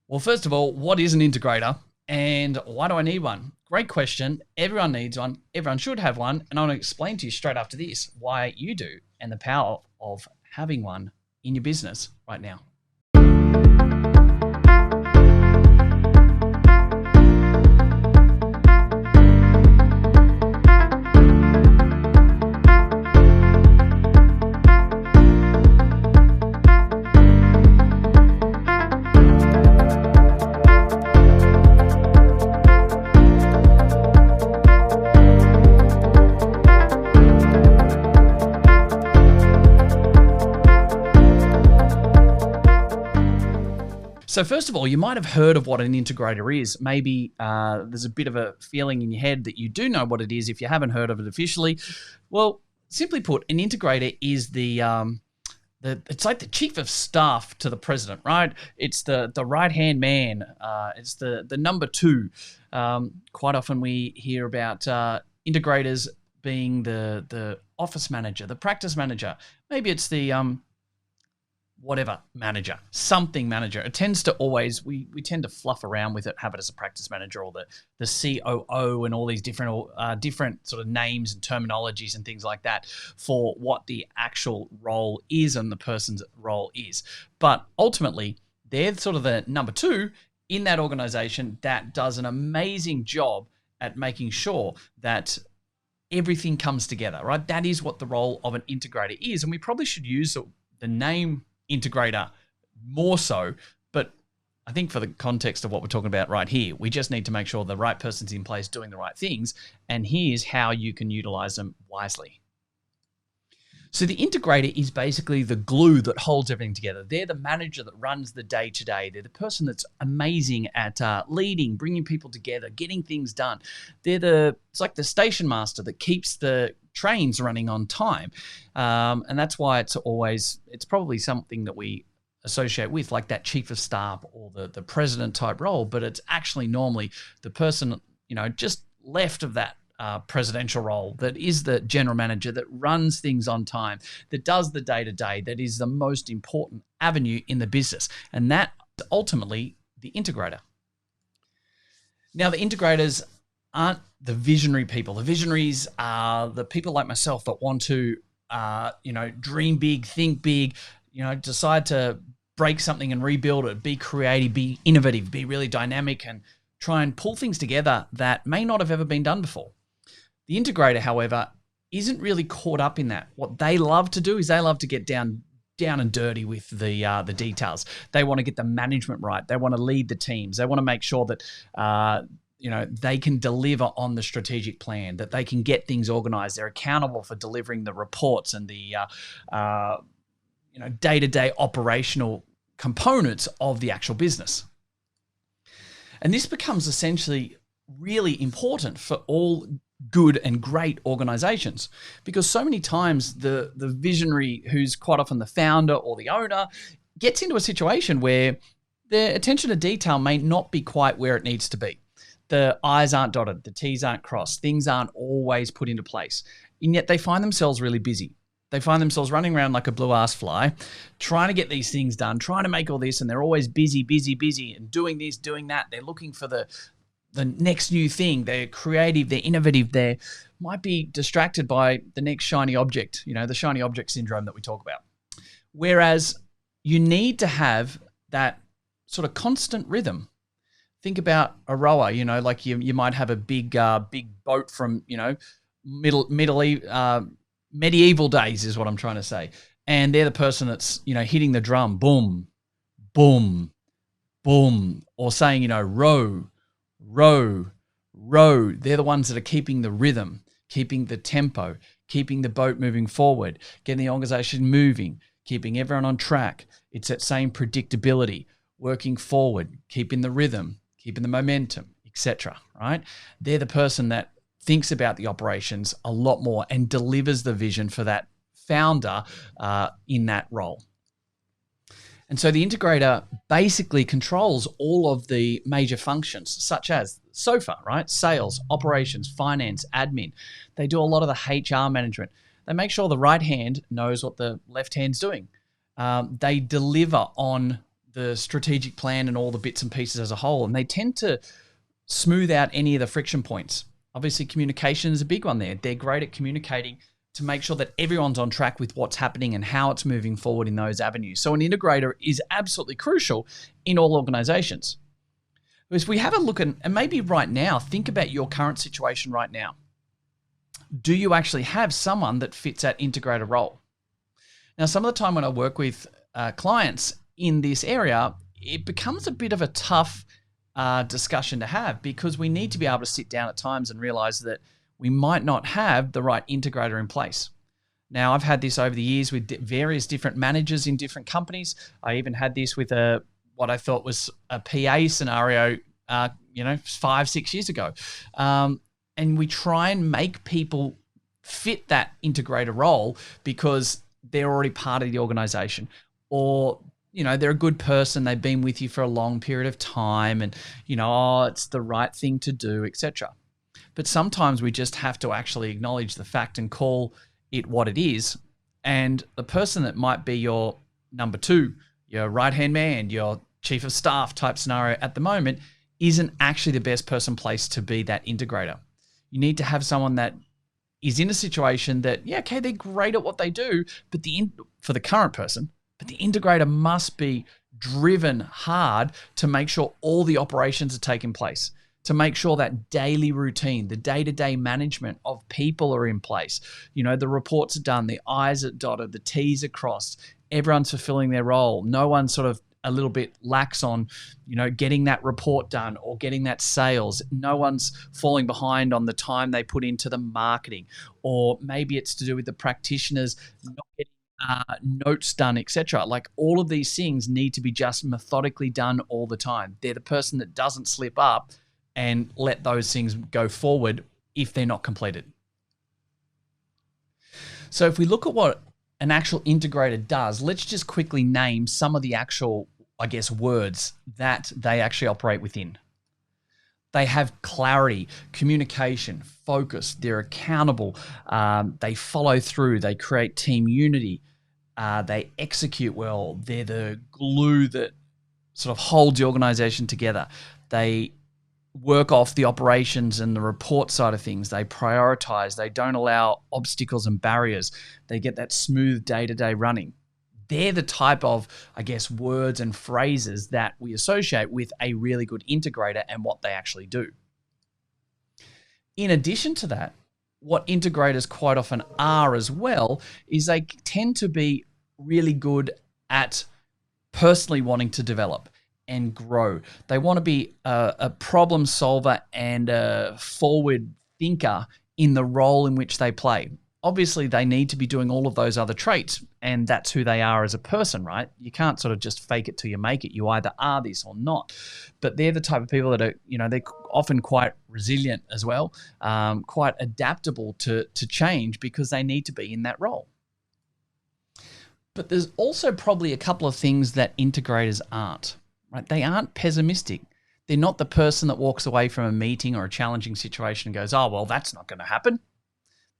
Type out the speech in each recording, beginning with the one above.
Well, first of all, what is an integrator and why do I need one? Great question. Everyone needs one. Everyone should have one. And I'm going to explain to you straight after this why you do and the power of having one in your business right now. So first of all, you might have heard of what an integrator is. Maybe there's a bit of a feeling in your head that you do know what it is if you haven't heard of it officially. Well, simply put, an integrator is it's like the chief of staff to the president, right? It's the right-hand man. It's the number two. Quite often we hear about integrators being the office manager, the practice manager. Maybe it's the whatever manager, something manager. It tends to always, we tend to fluff around with it, have it as a practice manager or the COO and all these different sort of names and terminologies and things like that for what the actual role is and the person's role is. But ultimately, they're sort of the number two in that organization that does an amazing job at making sure that everything comes together, right? That is what the role of an integrator is. And we probably should use the name integrator more so, but I think for the context of what we're talking about right here, we just need to make sure the right person's in place doing the right things, and here's how you can utilize them wisely. So the integrator is basically the glue that holds everything together. They're the manager that runs the day-to-day. They're the person that's amazing at leading, bringing people together, getting things done. It's like the station master that keeps the trains running on time. And that's why it's probably something that we associate with, like that chief of staff or the president type role, but it's actually normally the person, just left of that presidential role that is the general manager that runs things on time, that does the day-to-day, that is the most important avenue in the business. And that is ultimately the integrator. Now, the integrators aren't the visionary people. The visionaries are the people like myself that want to, dream big, think big, decide to break something and rebuild it, be creative, be innovative, be really dynamic, and try and pull things together that may not have ever been done before. The integrator, however, isn't really caught up in that. What they love to do is they love to get down and dirty with the details. They want to get the management right. They want to lead the teams. They want to make sure that they can deliver on the strategic plan, that they can get things organized. They're accountable for delivering the reports and the day-to-day operational components of the actual business. And this becomes essentially really important for all good and great organizations, because so many times the visionary, who's quite often the founder or the owner, gets into a situation where their attention to detail may not be quite where it needs to be. The I's aren't dotted, the T's aren't crossed, things aren't always put into place, and yet they find themselves really busy. They find themselves running around like a blue-ass fly, trying to get these things done, trying to make all this, and they're always busy, and doing this, doing that. They're looking for the next new thing. They're creative, they're innovative, they might be distracted by the next shiny object, the shiny object syndrome that we talk about. Whereas you need to have that sort of constant rhythm. Think about a rower, like you might have a big boat from, medieval days is what I'm trying to say. And they're the person that's, hitting the drum, boom, boom, boom, or saying, row, row, row. They're the ones that are keeping the rhythm, keeping the tempo, keeping the boat moving forward, getting the organization moving, keeping everyone on track. It's that same predictability, working forward, keeping the rhythm, keeping the momentum, etc. Right? They're the person that thinks about the operations a lot more and delivers the vision for that founder in that role. And so the integrator basically controls all of the major functions, such as SOFA, right? Sales, operations, finance, admin. They do a lot of the HR management. They make sure the right hand knows what the left hand's doing. They deliver on the strategic plan and all the bits and pieces as a whole, and they tend to smooth out any of the friction points. Obviously, communication is a big one there. They're great at communicating to make sure that everyone's on track with what's happening and how it's moving forward in those avenues. So an integrator is absolutely crucial in all organizations. As we have a look at, and maybe right now, think about your current situation right now. Do you actually have someone that fits that integrator role? Now, some of the time when I work with clients in this area, it becomes a bit of a tough discussion to have, because we need to be able to sit down at times and realize that we might not have the right integrator in place. Now, I've had this over the years with various different managers in different companies. I even had this with what I thought was a PA scenario, 5-6 years ago. And we try and make people fit that integrator role because they're already part of the organization, or they're a good person, they've been with you for a long period of time, and it's the right thing to do, etc. But sometimes we just have to actually acknowledge the fact and call it what it is. And the person that might be your number two, your right-hand man, your chief of staff type scenario at the moment, isn't actually the best person placed to be that integrator. You need to have someone that is in a situation that, they're great at what they do, but for the current person, but the integrator must be driven hard to make sure all the operations are taking place, to make sure that daily routine, the day-to-day management of people are in place. The reports are done, the I's are dotted, the T's are crossed, everyone's fulfilling their role. No one's sort of a little bit lax on, getting that report done or getting that sales. No one's falling behind on the time they put into the marketing, or maybe it's to do with the practitioners not getting notes done, etc. Like, all of these things need to be just methodically done all the time. They're the person that doesn't slip up and let those things go forward if they're not completed. So if we look at what an actual integrator does, let's just quickly name some of the actual, words that they actually operate within. They have clarity, communication, focus, they're accountable, they follow through, they create team unity, they execute well, they're the glue that sort of holds the organization together. They work off the operations and the report side of things. They prioritize, they don't allow obstacles and barriers. They get that smooth day-to-day running. They're the type of, words and phrases that we associate with a really good integrator and what they actually do. In addition to that, what integrators quite often are as well is they tend to be really good at personally wanting to develop and grow. They want to be a problem solver and a forward thinker in the role in which they play. Obviously, they need to be doing all of those other traits, and that's who they are as a person, right? You can't sort of just fake it till you make it. You either are this or not. But they're the type of people that are, they're often quite resilient as well, quite adaptable to change because they need to be in that role. But there's also probably a couple of things that integrators aren't, right? They aren't pessimistic. They're not the person that walks away from a meeting or a challenging situation and goes, oh, well, that's not going to happen.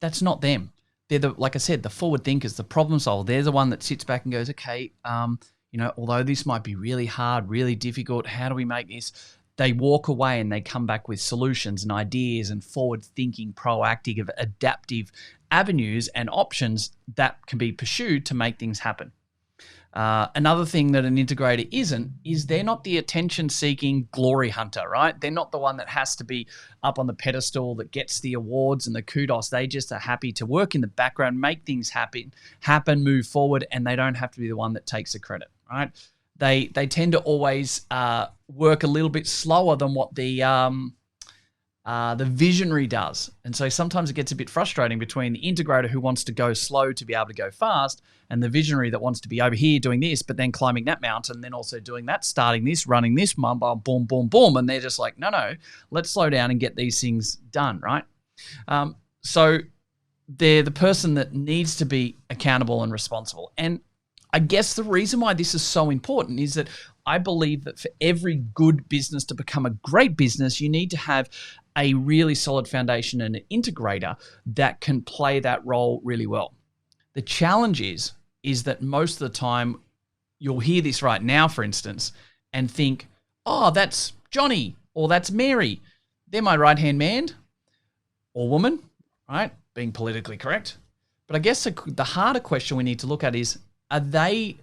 That's not them. They're like I said, the forward thinkers, the problem solver. They're the one that sits back and goes, okay, although this might be really hard, really difficult, how do we make this? They walk away and they come back with solutions and ideas and forward thinking, proactive, adaptive avenues and options that can be pursued to make things happen. Another thing that an integrator isn't is they're not the attention-seeking glory hunter, right? They're not the one that has to be up on the pedestal that gets the awards and the kudos. They just are happy to work in the background, make things happen, move forward, and they don't have to be the one that takes the credit, right? They tend to always work a little bit slower than what the visionary does. And so sometimes it gets a bit frustrating between the integrator who wants to go slow to be able to go fast and the visionary that wants to be over here doing this, but then climbing that mountain, then also doing that, starting this, running this, boom, boom, boom, boom. And they're just like, no, let's slow down and get these things done, right? So they're the person that needs to be accountable and responsible. And I guess the reason why this is so important is that I believe that for every good business to become a great business, you need to have a really solid foundation and an integrator that can play that role really well. The challenge is that most of the time you'll hear this right now, for instance, and think, oh, that's Johnny or that's Mary. They're my right-hand man or woman, right? Being politically correct. But I guess the harder question we need to look at is, are they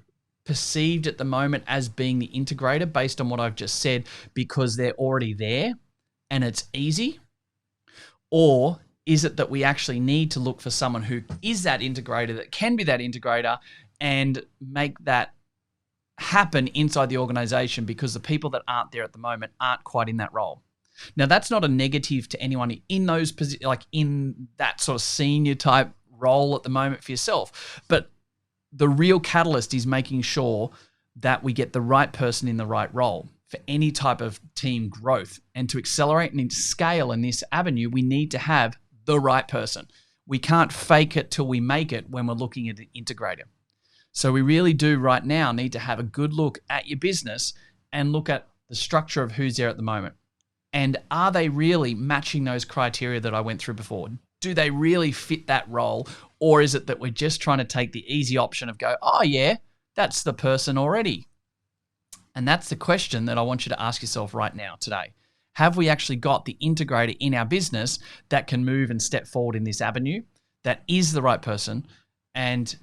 perceived at the moment as being the integrator based on what I've just said because they're already there and it's easy? Or is it that we actually need to look for someone who is that integrator, that can be that integrator, and make that happen inside the organization because the people that aren't there at the moment aren't quite in that role? Now, that's not a negative to anyone in those in that sort of senior type role at the moment for yourself, but the real catalyst is making sure that we get the right person in the right role for any type of team growth. And to accelerate and scale in this avenue, we need to have the right person. We can't fake it till we make it when we're looking at an integrator. So we really do right now need to have a good look at your business and look at the structure of who's there at the moment. And are they really matching those criteria that I went through before? Do they really fit that role? Or is it that we're just trying to take the easy option of go, oh yeah, that's the person already? And that's the question that I want you to ask yourself right now today. Have we actually got the integrator in our business that can move and step forward in this avenue, that is the right person? And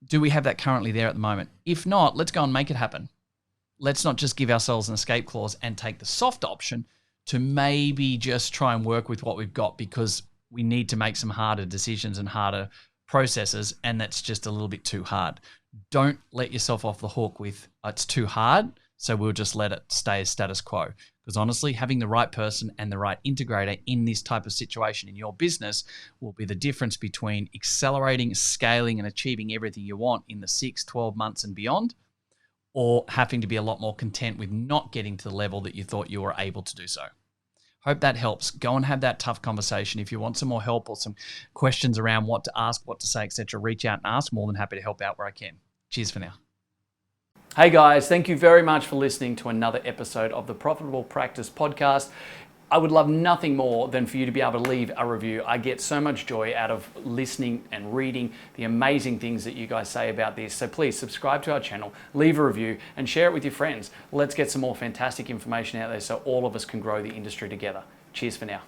do we have that currently there at the moment? If not, let's go and make it happen. Let's not just give ourselves an escape clause and take the soft option to maybe just try and work with what we've got because we need to make some harder decisions and harder processes, and that's just a little bit too hard. Don't let yourself off the hook with, it's too hard, so we'll just let it stay as status quo. Because honestly, having the right person and the right integrator in this type of situation in your business will be the difference between accelerating, scaling, and achieving everything you want in the 6, 12 months and beyond, or having to be a lot more content with not getting to the level that you thought you were able to do so. Hope that helps. Go and have that tough conversation. If you want some more help or some questions around what to ask, what to say, etc., reach out and ask. More than happy to help out where I can. Cheers for now. Hey guys, thank you very much for listening to another episode of the Profitable Practice Podcast. I would love nothing more than for you to be able to leave a review. I get so much joy out of listening and reading the amazing things that you guys say about this. So please subscribe to our channel, leave a review, and share it with your friends. Let's get some more fantastic information out there so all of us can grow the industry together. Cheers for now.